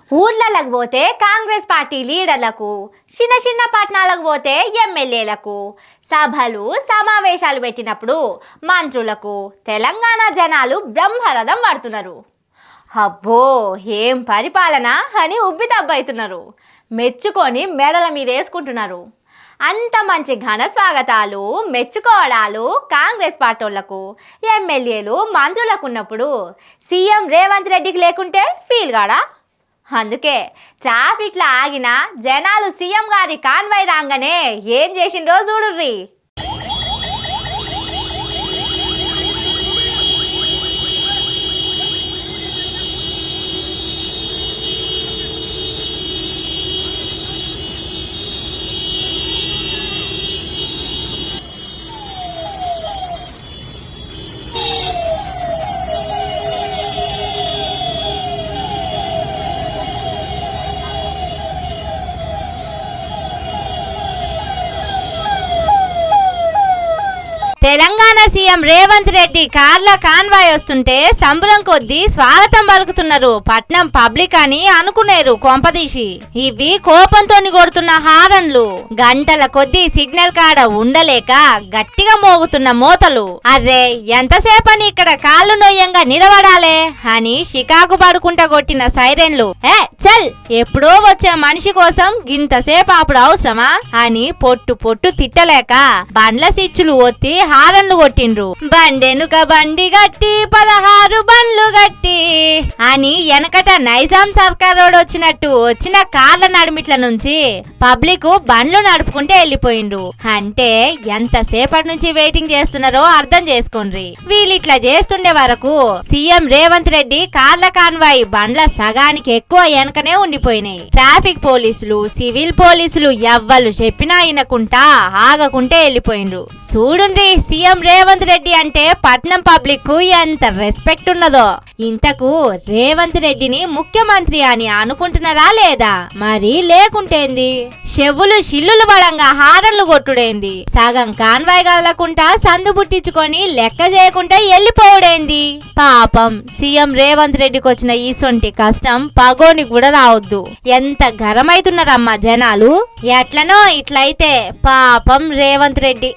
ఊర్లలకు పోతే కాంగ్రెస్ పార్టీ లీడర్లకు, చిన్న చిన్న పట్టణాలకు పోతే ఎమ్మెల్యేలకు, సభలు సమావేశాలు పెట్టినప్పుడు మంత్రులకు తెలంగాణ జనాలు బ్రహ్మరథం పడుతున్నారు. అబ్బో ఏం పరిపాలన అని ఉబ్బి తబ్బైతున్నారు. మెచ్చుకొని మెడల మీద వేసుకుంటున్నారు. అంత మంచి ఘన స్వాగతాలు, మెచ్చుకోవడాలు కాంగ్రెస్ పార్టీలకు, ఎమ్మెల్యేలు, మంత్రులకు ఉన్నప్పుడు సీఎం రేవంత్ రెడ్డికి లేకుంటే ఫీల్ కాడా? అందుకే ట్రాఫిక్లో ఆగిన జనాలు సీఎం గారి కాన్వాయ్ రాగానే ఏం చేసిండ్రో చూడుర్రి. తెలంగాణ సీఎం రేవంత్ రెడ్డి కార్ల కాన్వాయ్ వస్తుంటే సంబరం కొద్దీ స్వాగతం పలుకుతున్నారు పట్నం పబ్లిక్ అని అనుకునేరు కొంపదీసి. ఇవి కోపంతో కొడుతున్న హారన్లు, గంటల కొద్దీ సిగ్నల్ కాడ ఉండలేక గట్టిగా మోగుతున్న మోతలు. అర్రే ఎంతసేపని ఇక్కడ కాళ్ళు నొయ్యంగా నిలబడాలే అని షికాకు పడుకుంటా కొట్టిన సైరన్లు. చల్, ఎప్పుడో వచ్చే మనిషి కోసం గింతసేపు అప్పుడు అవసరమా అని పొట్టు పొట్టు తిట్టలేక బండ్ల సిచ్చులు ఒత్తి హారన్లు కొట్టిండ్రు. బండెనుక బండి గట్టి 16 బండ్లు గట్టి అని వెనకట నైజాం సర్కార్ రోడ్ వచ్చినట్టు వచ్చిన కార్ల నడిమిట్ల నుంచి పబ్లిక్ బండ్లు నడుపుకుంటే వెళ్ళిపోయిండ్రు. అంటే ఎంతసేపటి నుంచి వెయిటింగ్ చేస్తున్నారో అర్థం చేసుకోండి. వీళ్ళిట్లా చేస్తుండే వరకు సీఎం రేవంత్ రెడ్డి కార్ల కాన్వాయ్ బండ్ల సగానికి ఎక్కువ వెనకనే ఉండిపోయినాయి. ట్రాఫిక్ పోలీసులు, సివిల్ పోలీసులు ఎవ్వరు చెప్పినా వినకుంటా ఆగకుంటే వెళ్ళిపోయిండ్రు. చూడుండ్రి సీఎం రేవంత్ రెడ్డి అంటే పట్నం పబ్లిక్ కు ఎంత రెస్పెక్ట్ ఉన్నదో. ఇంతకు రేవంత్ రెడ్డిని ముఖ్యమంత్రి అని అనుకుంటున్నారా లేదా? మరి లేకుంటేంది? చెవులు షిల్లులు బలంగా హారన్లు కొట్టుడేంది? సగం కాన్వాయ్ కదలకుంటా సందు పుట్టించుకొని లెక్క చేయకుండా వెళ్ళిపోవడేంది? పాపం సీఎం రేవంత్ రెడ్డికి వచ్చిన ఈసొంటి కష్టం పగోని కూడా రావద్దు. ఎంత గరమైతున్నారమ్మా జనాలు. ఎట్లనో ఇట్లయితే పాపం రేవంత్ రెడ్డి.